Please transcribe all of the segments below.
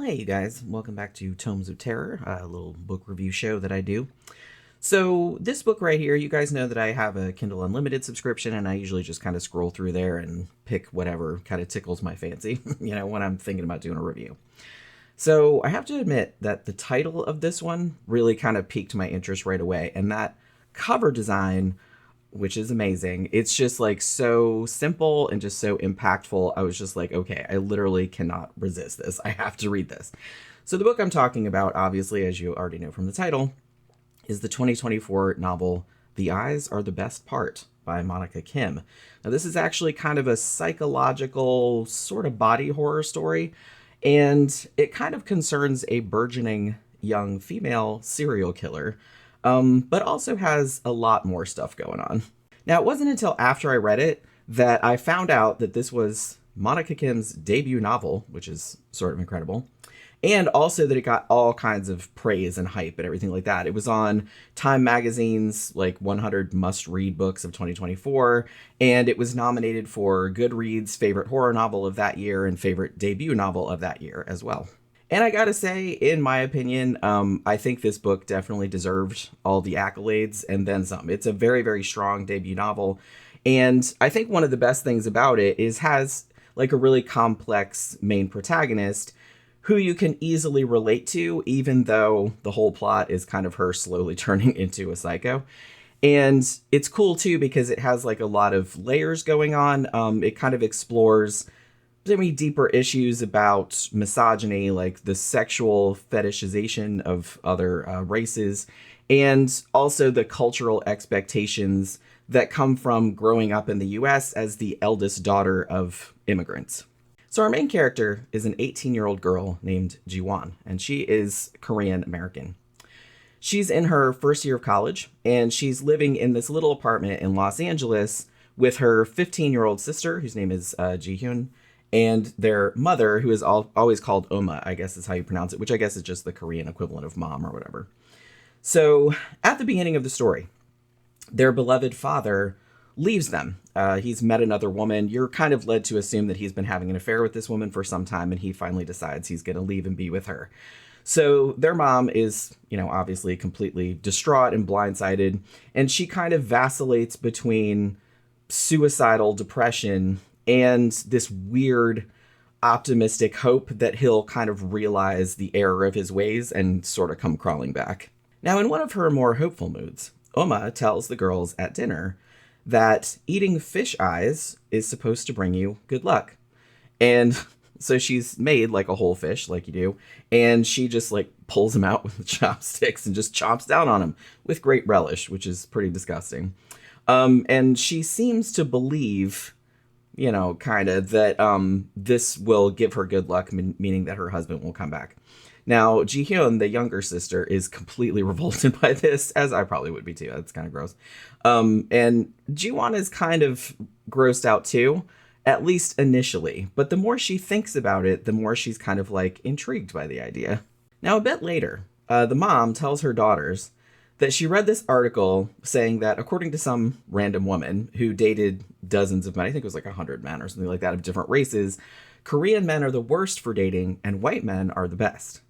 Hey guys, welcome back to Tomes of Terror, a little book review show that I do. So this book right here, you guys know that I have a Kindle Unlimited subscription, and I usually just kind of scroll through there and pick whatever kind of tickles my fancy, when I'm thinking about doing a review. So I have to admit that the title of this one really kind of piqued my interest right away, and that cover design, which is amazing. It's just like so simple and just so impactful. I was just like, okay, I literally cannot resist this. I have to read this. So the book I'm talking about, obviously, as you already know from the title, is the 2024 novel The Eyes Are the Best Part by Monika Kim. Now, this is actually kind of a psychological sort of body horror story, and it kind of concerns a burgeoning young female serial killer, but also has a lot more stuff going on. Now, it wasn't until after I read it that I found out that this was Monika Kim's debut novel, which is sort of incredible, and also that it got all kinds of praise and hype and everything like that. It was on Time Magazine's 100 must-read books of 2024, and it was nominated for Goodreads' favorite horror novel of that year and favorite debut novel of that year as well. And I gotta say, in my opinion, I think this book definitely deserved all the accolades and then some. It's a very, very strong debut novel. And I think one of the best things about it is has a really complex main protagonist who you can easily relate to, even though the whole plot is kind of her slowly turning into a psycho. And it's cool too because it has a lot of layers going on. It kind of explores many deeper issues about misogyny, like the sexual fetishization of other races, and also the cultural expectations that come from growing up in the US as the eldest daughter of immigrants. So our main character is an 18-year-old girl named Jiwon, and she is Korean American. She's in her first year of college, and she's living in this little apartment in Los Angeles with her 15-year-old sister, whose name is Ji-hyun, and their mother, who is always called Oma, I guess is how you pronounce it, which I guess is just the Korean equivalent of mom or whatever. So at the beginning of the story, their beloved father leaves them. He's met another woman. You're kind of led to assume that he's been having an affair with this woman for some time, and he finally decides he's going to leave and be with her. So their mom is, obviously completely distraught and blindsided, and she kind of vacillates between suicidal depression and this weird optimistic hope that he'll kind of realize the error of his ways and sort of come crawling back. Now, in one of her more hopeful moods, Oma tells the girls at dinner that eating fish eyes is supposed to bring you good luck. And so she's made a whole fish like you do, and she just pulls him out with the chopsticks and just chomps down on him with great relish, which is pretty disgusting. And she seems to believe that this will give her good luck, meaning that her husband will come back. Now, Ji-hyun, the younger sister, is completely revolted by this, as I probably would be too. That's kind of gross. And Ji-won is kind of grossed out too, at least initially. But the more she thinks about it, the more she's kind of intrigued by the idea. Now, a bit later, the mom tells her daughters that she read this article saying that according to some random woman who dated dozens of men, I think it was 100 men or something like that of different races, Korean men are the worst for dating and white men are the best.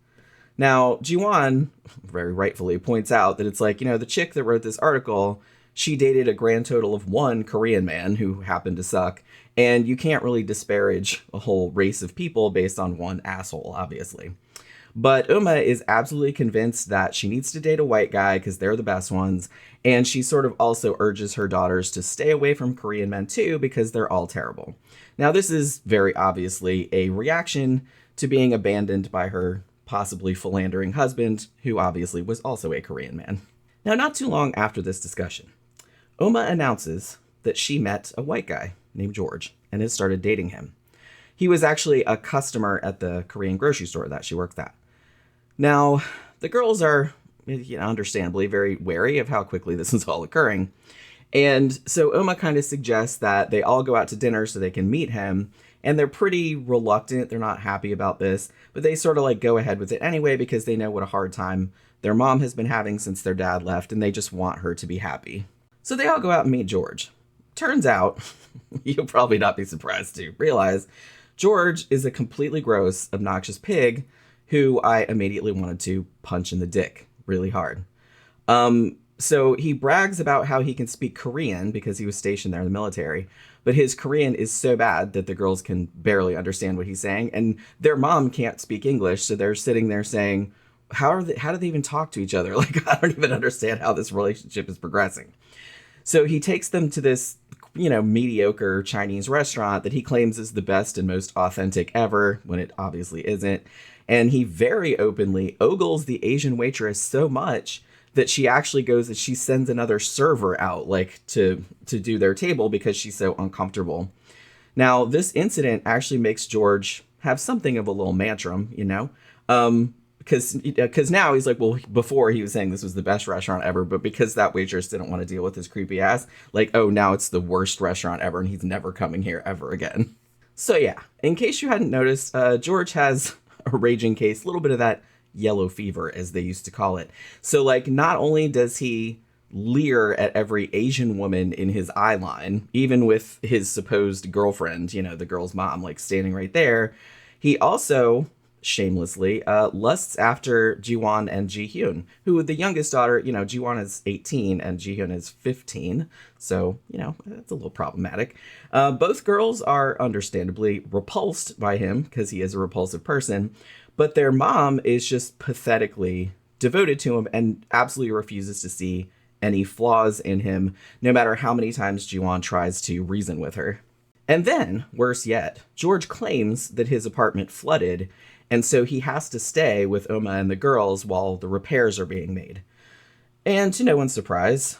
Now, Ji-won very rightfully points out that it's the chick that wrote this article, she dated a grand total of one Korean man who happened to suck, and you can't really disparage a whole race of people based on one asshole, obviously. But Uma is absolutely convinced that she needs to date a white guy because they're the best ones. And she sort of also urges her daughters to stay away from Korean men too because they're all terrible. Now, this is very obviously a reaction to being abandoned by her possibly philandering husband, who obviously was also a Korean man. Now, not too long after this discussion, Uma announces that she met a white guy named George and has started dating him. He was actually a customer at the Korean grocery store that she worked at. Now, the girls are, understandably very wary of how quickly this is all occurring. And so Uma kind of suggests that they all go out to dinner so they can meet him. And they're pretty reluctant. They're not happy about this. But they sort of go ahead with it anyway because they know what a hard time their mom has been having since their dad left. And they just want her to be happy. So they all go out and meet George. Turns out, you'll probably not be surprised to realize, George is a completely gross, obnoxious pig who I immediately wanted to punch in the dick really hard. So he brags about how he can speak Korean because he was stationed there in the military, but his Korean is so bad that the girls can barely understand what he's saying, and their mom can't speak English, so they're sitting there saying, how do they even talk to each other? Like, I don't even understand how this relationship is progressing. So he takes them to this, mediocre Chinese restaurant that he claims is the best and most authentic ever, when it obviously isn't. And he very openly ogles the Asian waitress so much that she actually she sends another server out, like, to do their table because she's so uncomfortable. Now, this incident actually makes George have something of a little tantrum, because now he's like, well, before he was saying this was the best restaurant ever, but because that waitress didn't want to deal with his creepy ass, like, oh, now it's the worst restaurant ever and he's never coming here ever again. So yeah, in case you hadn't noticed, George has a raging case, a little bit of that yellow fever, as they used to call it. So, like, not only does he leer at every Asian woman in his eye line, even with his supposed girlfriend, the girl's mom, like, standing right there, he also shamelessly lusts after Jiwon and Jihyun, who, the youngest daughter, Jiwon is 18 and Jihyun is 15. So, that's a little problematic. Both girls are understandably repulsed by him because he is a repulsive person. But their mom is just pathetically devoted to him and absolutely refuses to see any flaws in him, no matter how many times Jiwon tries to reason with her. And then, worse yet, George claims that his apartment flooded, and so he has to stay with Oma and the girls while the repairs are being made. And to no one's surprise,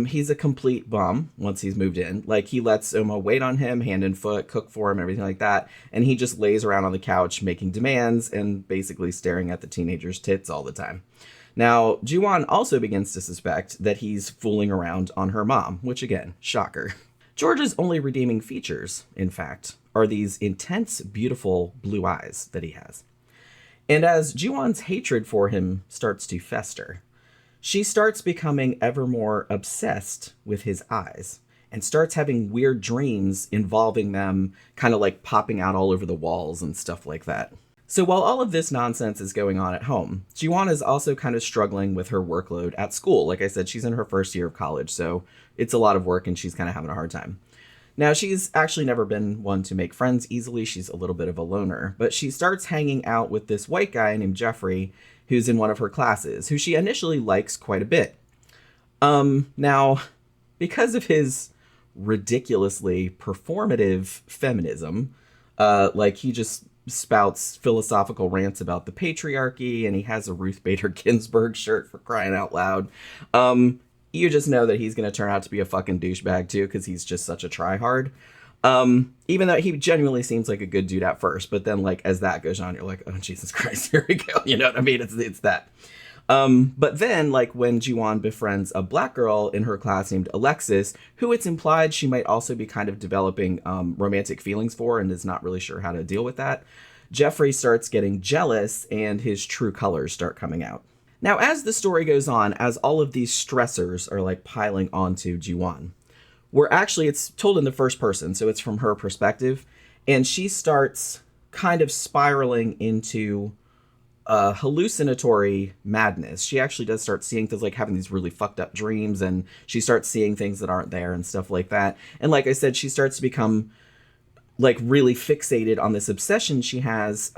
he's a complete bum once he's moved in. Like, he lets Oma wait on him, hand and foot, cook for him, everything like that. And he just lays around on the couch making demands and basically staring at the teenager's tits all the time. Now, Jiwon also begins to suspect that he's fooling around on her mom, which again, shocker. George's only redeeming features, in fact, are these intense, beautiful blue eyes that he has. And as Jiwon's hatred for him starts to fester, she starts becoming ever more obsessed with his eyes and starts having weird dreams involving them kind of like popping out all over the walls and stuff like that. So while all of this nonsense is going on at home, Jiwon is also kind of struggling with her workload at school. Like I said, she's in her first year of college, so it's a lot of work and she's kind of having a hard time. Now, she's actually never been one to make friends easily. She's a little bit of a loner, but she starts hanging out with this white guy named Jeffrey, who's in one of her classes, who she initially likes quite a bit. Now, because of his ridiculously performative feminism, like, he just spouts philosophical rants about the patriarchy, and he has a Ruth Bader Ginsburg shirt, for crying out loud. You just know that he's going to turn out to be a fucking douchebag too, because he's just such a tryhard. Even though he genuinely seems like a good dude at first, but then, like, as that goes on, you're like, oh, Jesus Christ, here we go. You know what I mean? It's that. But then, like, when Jiwon befriends a black girl in her class named Alexis, who it's implied she might also be kind of developing romantic feelings for and is not really sure how to deal with that, Jeffrey starts getting jealous and his true colors start coming out. Now, as the story goes on, as all of these stressors are, like, piling onto Jiwon, it's told in the first person, so it's from her perspective, and she starts kind of spiraling into hallucinatory madness. She actually does start seeing things, like having these really fucked up dreams, and she starts seeing things that aren't there and stuff like that. And like I said, she starts to become, like, really fixated on this obsession she has,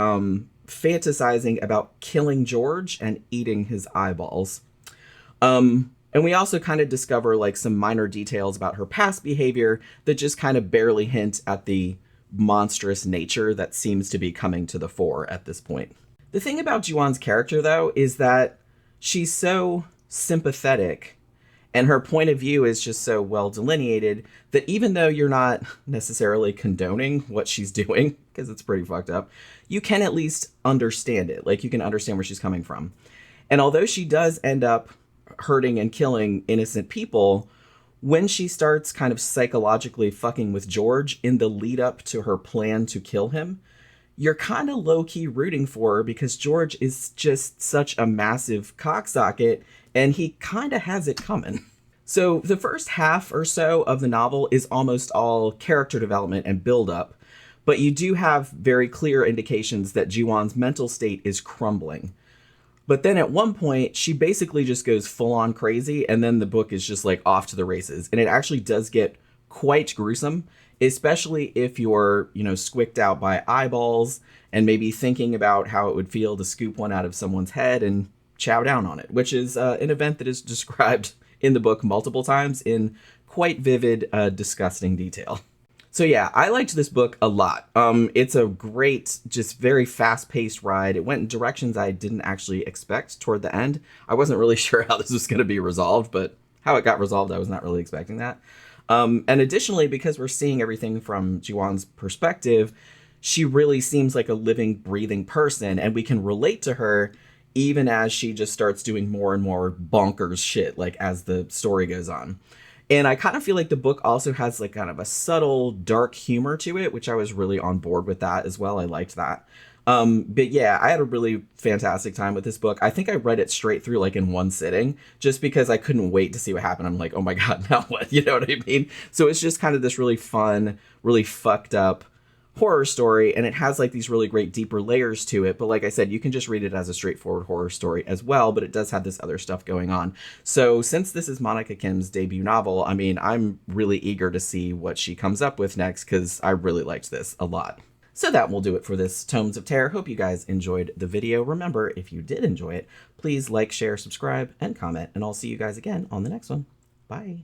fantasizing about killing George and eating his eyeballs. And we also kind of discover, like, some minor details about her past behavior that just kind of barely hint at the monstrous nature that seems to be coming to the fore at this point. The thing about Jiwon's character, though, is that she's so sympathetic and her point of view is just so well delineated that even though you're not necessarily condoning what she's doing, because it's pretty fucked up, you can at least understand it. Like, you can understand where she's coming from. And although she does end up hurting and killing innocent people, when she starts kind of psychologically fucking with George in the lead up to her plan to kill him, you're kind of low-key rooting for her because George is just such a massive cocksocket and he kind of has it coming. So the first half or so of the novel is almost all character development and build-up, but you do have very clear indications that Ji-won's mental state is crumbling. But then at one point, she basically just goes full on crazy, and then the book is just like off to the races. And it actually does get quite gruesome, especially if you're, squicked out by eyeballs and maybe thinking about how it would feel to scoop one out of someone's head and chow down on it, which is an event that is described in the book multiple times in quite vivid, disgusting detail. So yeah, I liked this book a lot. It's a great, just very fast-paced ride. It went in directions I didn't actually expect toward the end. I wasn't really sure how this was going to be resolved, but how it got resolved, I was not really expecting that. And additionally, because we're seeing everything from Ji-won's perspective, she really seems like a living, breathing person, and we can relate to her even as she just starts doing more and more bonkers shit, like as the story goes on. And I kind of feel like the book also has like kind of a subtle dark humor to it, which I was really on board with that as well. I liked that. But yeah, I had a really fantastic time with this book. I think I read it straight through like in one sitting just because I couldn't wait to see what happened. I'm like, oh my God, now what? You know what I mean? So it's just kind of this really fun, really fucked up horror story, and it has like these really great deeper layers to it. But like I said, you can just read it as a straightforward horror story as well, but it does have this other stuff going on. So since this is Monika Kim's debut novel, I mean, I'm really eager to see what she comes up with next because I really liked this a lot. So that will do it for this Tomes of Terror. Hope you guys enjoyed the video. Remember, if you did enjoy it, please like, share, subscribe, and comment, and I'll see you guys again on the next one. Bye.